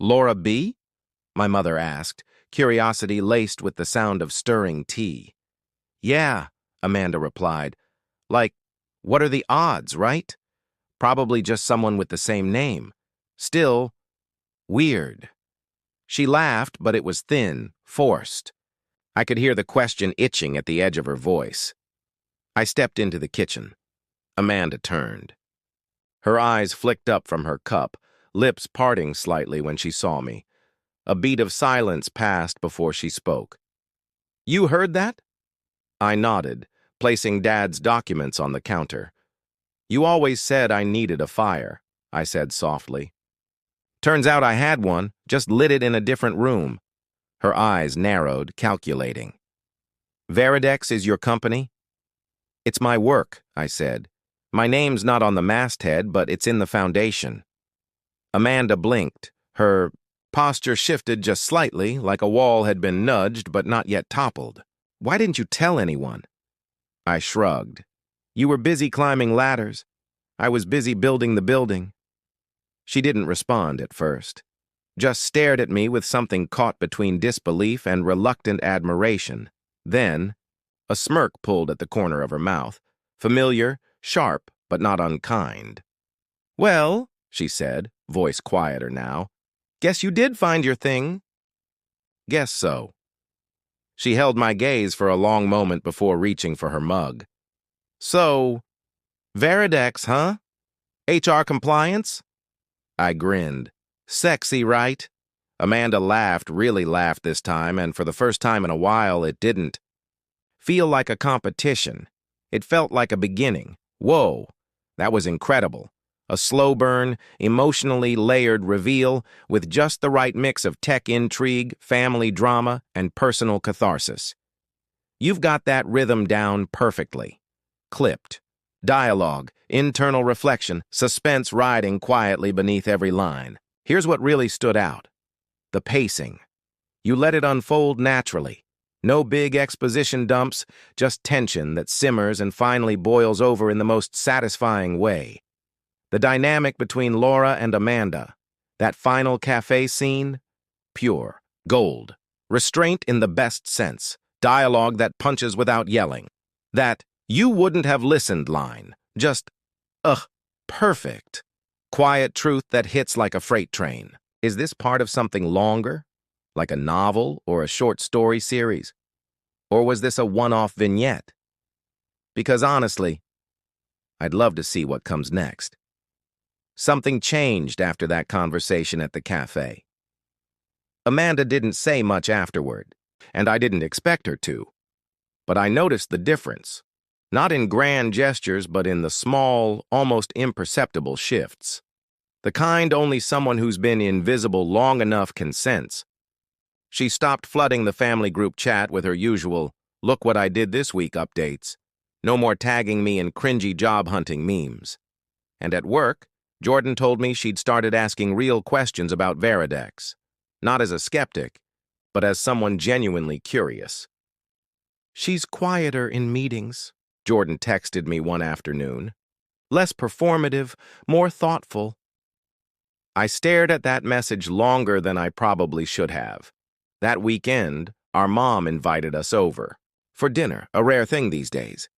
Laura B? My mother asked, curiosity laced with the sound of stirring tea. Yeah, Amanda replied. Like, what are the odds, right? Probably just someone with the same name. Still, weird. She laughed, but it was thin, forced. I could hear the question itching at the edge of her voice. I stepped into the kitchen. Amanda turned. Her eyes flicked up from her cup, lips parting slightly when she saw me. A beat of silence passed before she spoke. You heard that? I nodded, placing Dad's documents on the counter. You always said I needed a fire, I said softly. Turns out I had one, just lit it in a different room. Her eyes narrowed, calculating. Veridex is your company? It's my work, I said. My name's not on the masthead, but it's in the foundation. Amanda blinked. Her posture shifted just slightly, like a wall had been nudged but not yet toppled. Why didn't you tell anyone? I shrugged. You were busy climbing ladders. I was busy building the building. She didn't respond at first, just stared at me with something caught between disbelief and reluctant admiration. Then, a smirk pulled at the corner of her mouth, familiar, sharp, but not unkind. Well, she said, voice quieter now, guess you did find your thing. Guess so. She held my gaze for a long moment before reaching for her mug. So, Veridex, huh? HR compliance? I grinned. Sexy, right? Amanda laughed, really laughed this time, and for the first time in a while, it didn't feel like a competition. It felt like a beginning. Whoa, that was incredible. A slow burn, emotionally layered reveal with just the right mix of tech intrigue, family drama, and personal catharsis. You've got that rhythm down perfectly. Clipped. Dialogue, internal reflection, suspense riding quietly beneath every line. Here's what really stood out. The pacing. You let it unfold naturally. No big exposition dumps, just tension that simmers and finally boils over in the most satisfying way. The dynamic between Laura and Amanda, that final cafe scene, pure, gold, restraint in the best sense, dialogue that punches without yelling, that you wouldn't have listened line, just, perfect. Quiet truth that hits like a freight train. Is this part of something longer, like a novel or a short story series? Or was this a one-off vignette? Because honestly, I'd love to see what comes next. Something changed after that conversation at the cafe. Amanda didn't say much afterward, and I didn't expect her to. But I noticed the difference, not in grand gestures, but in the small, almost imperceptible shifts. The kind only someone who's been invisible long enough can sense. She stopped flooding the family group chat with her usual, look what I did this week updates. No more tagging me in cringy job-hunting memes. And at work, Jordan told me she'd started asking real questions about Veridex. Not as a skeptic, but as someone genuinely curious. She's quieter in meetings, Jordan texted me one afternoon. Less performative, more thoughtful. I stared at that message longer than I probably should have. That weekend, our mom invited us over. For dinner, a rare thing these days.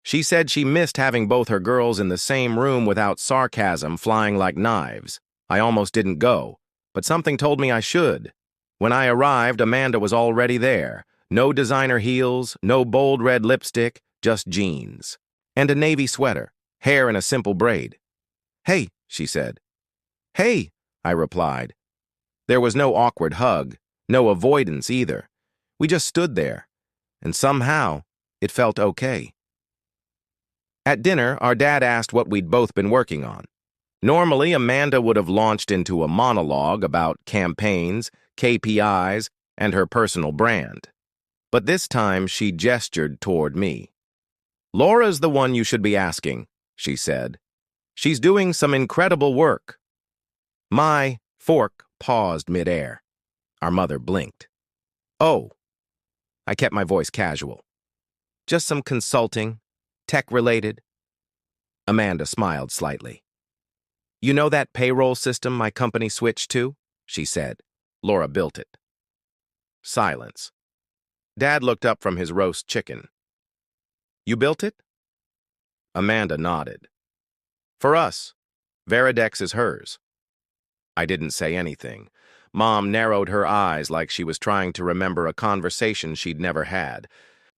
She said she missed having both her girls in the same room without sarcasm flying like knives. I almost didn't go, but something told me I should. When I arrived, Amanda was already there. No designer heels, no bold red lipstick, just jeans. And a navy sweater, hair in a simple braid. Hey, she said. Hey, I replied. There was no awkward hug, no avoidance either. We just stood there, and somehow it felt okay. At dinner, our dad asked what we'd both been working on. Normally, Amanda would have launched into a monologue about campaigns, KPIs, and her personal brand. But this time, she gestured toward me. Laura's the one you should be asking, she said. She's doing some incredible work. My fork paused midair. Our mother blinked. Oh. I kept my voice casual. Just some consulting, tech-related. Amanda smiled slightly. You know that payroll system my company switched to? she said. Laura built it. Silence. Dad looked up from his roast chicken. You built it? Amanda nodded. For us. Veridex is hers. I didn't say anything. Mom narrowed her eyes like she was trying to remember a conversation she'd never had.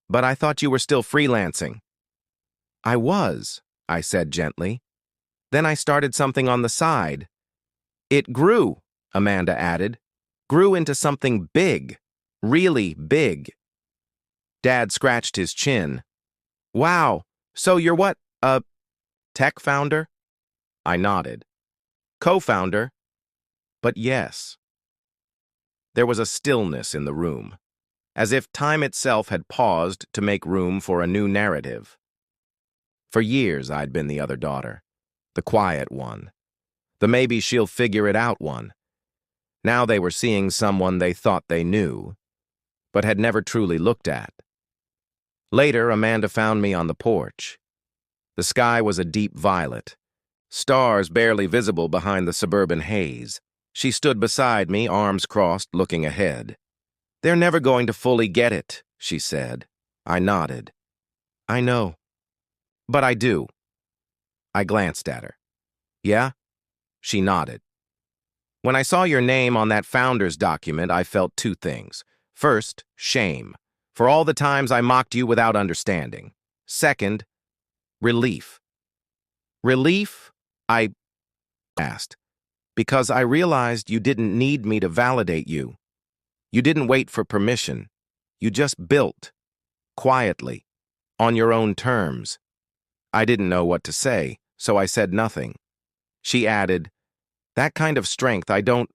But I thought you were still freelancing. I was, I said gently. Then I started something on the side. It grew, Amanda added. Grew into something big. Really big. Dad scratched his chin. Wow, so you're what, a tech founder? I nodded. Co-founder? But yes. There was a stillness in the room, as if time itself had paused to make room for a new narrative. For years I'd been the other daughter, the quiet one, the maybe she'll figure it out one. Now they were seeing someone they thought they knew, but had never truly looked at. Later, Amanda found me on the porch. The sky was a deep violet, stars barely visible behind the suburban haze. She stood beside me, arms crossed, looking ahead. They're never going to fully get it, she said. I nodded. I know. But I do. I glanced at her. Yeah? She nodded. When I saw your name on that founder's document, I felt two things. First, shame, for all the times I mocked you without understanding. Second, relief. Relief? I asked. Because I realized you didn't need me to validate you. You didn't wait for permission. You just built, quietly, on your own terms. I didn't know what to say, so I said nothing. She added, that kind of strength, I don't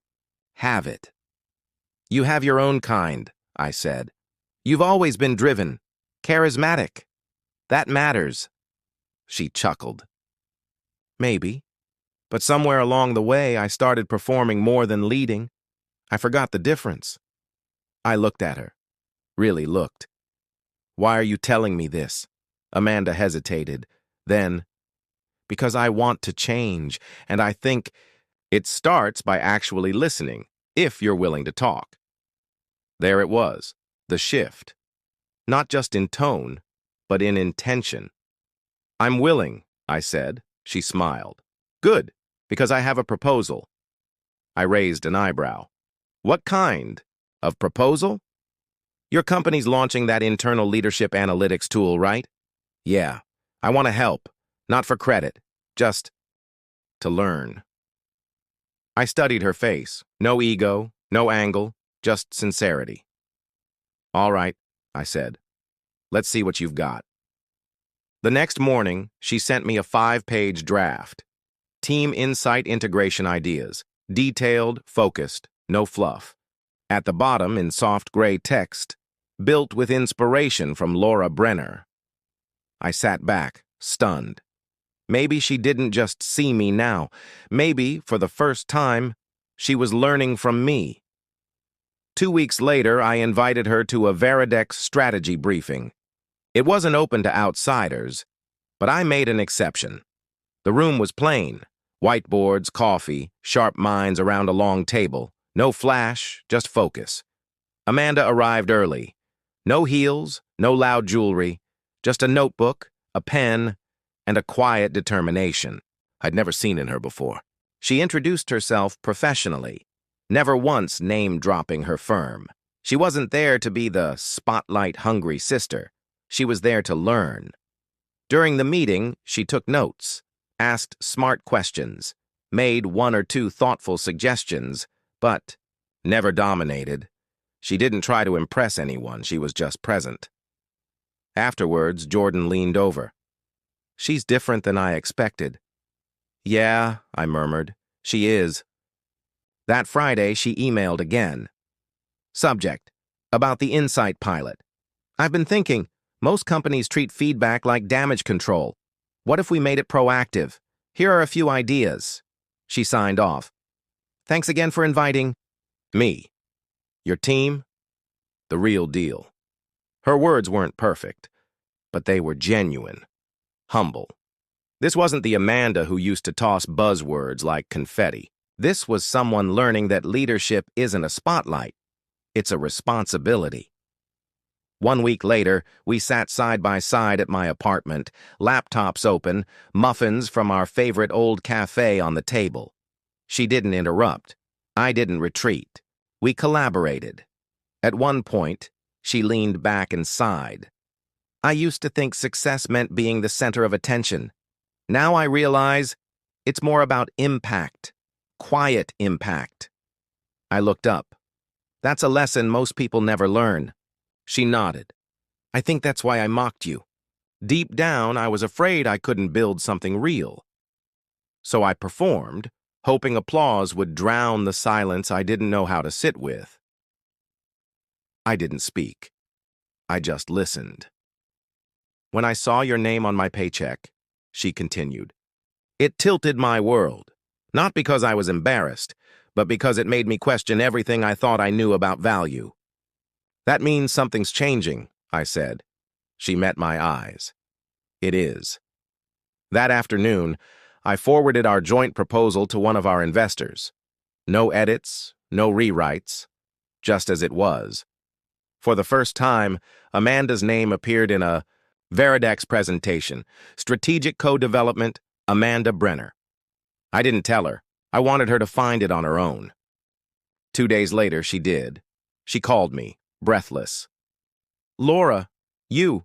have it. You have your own kind, I said. You've always been driven, charismatic. That matters. She chuckled. Maybe. But somewhere along the way, I started performing more than leading. I forgot the difference. I looked at her. Really looked. Why are you telling me this? Amanda hesitated. Then, because I want to change, and I think it starts by actually listening, if you're willing to talk. There it was, the shift. Not just in tone, but in intention. I'm willing, I said. She smiled. Good. Because I have a proposal. I raised an eyebrow. What kind of proposal? Your company's launching that internal leadership analytics tool, right? Yeah. I want to help. Not for credit. Just to learn. I studied her face. No ego, no angle, just sincerity. All right, I said. Let's see what you've got. The next morning, she sent me a 5-page draft. Team Insight Integration Ideas. Detailed, focused, no fluff. At the bottom, in soft gray text, built with inspiration from Laura Brenner. I sat back, stunned. Maybe she didn't just see me now. Maybe, for the first time, she was learning from me. 2 weeks later, I invited her to a Veridex strategy briefing. It wasn't open to outsiders, but I made an exception. The room was plain. Whiteboards, coffee, sharp minds around a long table. No flash, just focus. Amanda arrived early. No heels, no loud jewelry, just a notebook, a pen, and a quiet determination I'd never seen in her before. She introduced herself professionally, never once name-dropping her firm. She wasn't there to be the spotlight-hungry sister. She was there to learn. During the meeting, she took notes, asked smart questions, made 1 or 2 thoughtful suggestions, but never dominated. She didn't try to impress anyone, she was just present. Afterwards, Jordan leaned over. She's different than I expected. Yeah, I murmured, she is. That Friday, she emailed again. Subject, about the Insight pilot. I've been thinking, most companies treat feedback like damage control. What if we made it proactive? Here are a few ideas. She signed off. Thanks again for inviting me. Your team? The real deal. Her words weren't perfect, but they were genuine, humble. This wasn't the Amanda who used to toss buzzwords like confetti. This was someone learning that leadership isn't a spotlight, it's a responsibility. 1 week later, we sat side by side at my apartment, laptops open, muffins from our favorite old cafe on the table. She didn't interrupt. I didn't retreat. We collaborated. At one point, she leaned back and sighed. I used to think success meant being the center of attention. Now I realize it's more about impact, quiet impact. I looked up. That's a lesson most people never learn. She nodded. I think that's why I mocked you. Deep down, I was afraid I couldn't build something real. So I performed, hoping applause would drown the silence I didn't know how to sit with. I didn't speak. I just listened. When I saw your name on my paycheck, she continued, it tilted my world. Not because I was embarrassed, but because it made me question everything I thought I knew about value. That means something's changing, I said. She met my eyes. It is. That afternoon, I forwarded our joint proposal to one of our investors. No edits, no rewrites, just as it was. For the first time, Amanda's name appeared in a Veridex presentation, Strategic Co-Development, Amanda Brenner. I didn't tell her. I wanted her to find it on her own. 2 days later, she did. She called me, breathless. Laura, you.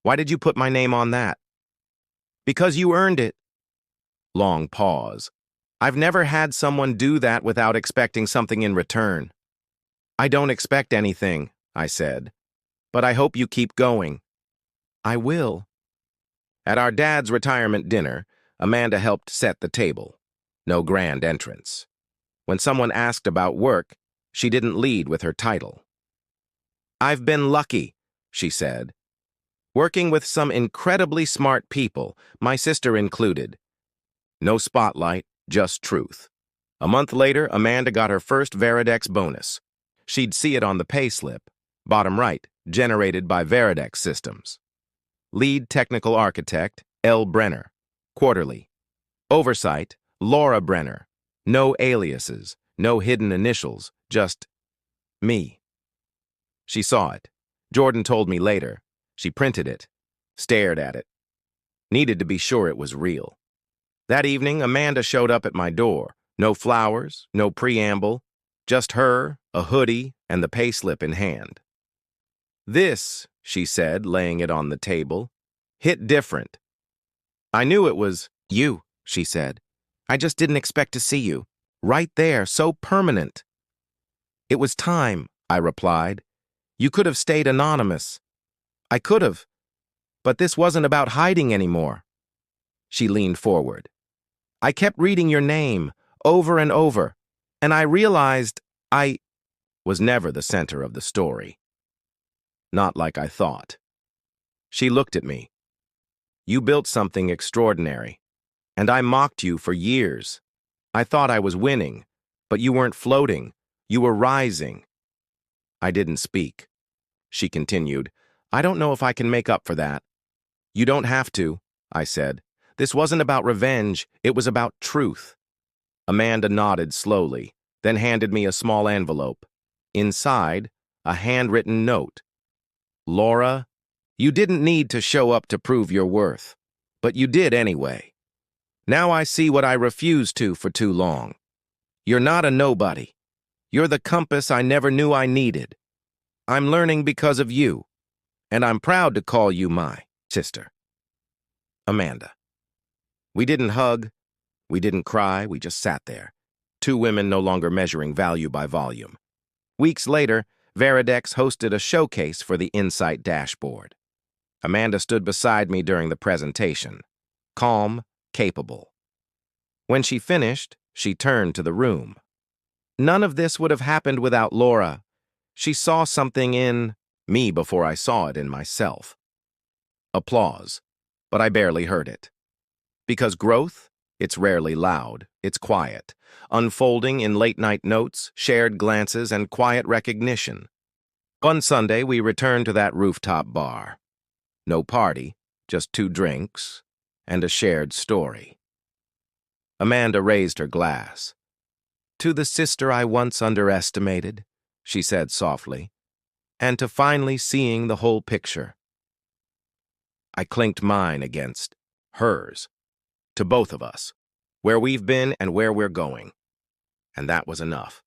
Why did you put my name on that? Because you earned it. Long pause. I've never had someone do that without expecting something in return. I don't expect anything, I said, but I hope you keep going. I will. At our dad's retirement dinner, Amanda helped set the table. No grand entrance. When someone asked about work, she didn't lead with her title. I've been lucky, she said. Working with some incredibly smart people, my sister included. No spotlight, just truth. A month later, Amanda got her first Veridex bonus. She'd see it on the pay slip, bottom right, generated by Veridex systems. Lead Technical Architect, L. Brenner. Quarterly. Oversight, Laura Brenner. No aliases, no hidden initials, just me. She saw it. Jordan told me later. She printed it, stared at it. Needed to be sure it was real. That evening, Amanda showed up at my door. No flowers, no preamble, just her, a hoodie, and the payslip in hand. This, she said, laying it on the table, hit different. I knew it was you, she said. I just didn't expect to see you. Right there, so permanent. It was time, I replied. You could have stayed anonymous. I could have. But this wasn't about hiding anymore. She leaned forward. I kept reading your name over and over, and I realized I was never the center of the story. Not like I thought. She looked at me. You built something extraordinary, and I mocked you for years. I thought I was winning, but you weren't floating. You were rising. I didn't speak. She continued, I don't know if I can make up for that. You don't have to, I said. This wasn't about revenge, it was about truth. Amanda nodded slowly, then handed me a small envelope. Inside, a handwritten note. Laura, you didn't need to show up to prove your worth, but you did anyway. Now I see what I refused to for too long. You're not a nobody. You're the compass I never knew I needed. I'm learning because of you, and I'm proud to call you my sister. Amanda. We didn't hug, we didn't cry, we just sat there. Two women no longer measuring value by volume. Weeks later, Veridex hosted a showcase for the Insight dashboard. Amanda stood beside me during the presentation, calm, capable. When she finished, she turned to the room. None of this would have happened without Laura. She saw something in me before I saw it in myself. Applause, but I barely heard it. Because growth, it's rarely loud, it's quiet, unfolding in late-night notes, shared glances, and quiet recognition. One Sunday, we returned to that rooftop bar. No party, just 2 drinks, and a shared story. Amanda raised her glass. To the sister I once underestimated, she said softly, and to finally seeing the whole picture. I clinked mine against hers, to both of us, where we've been and where we're going. And that was enough.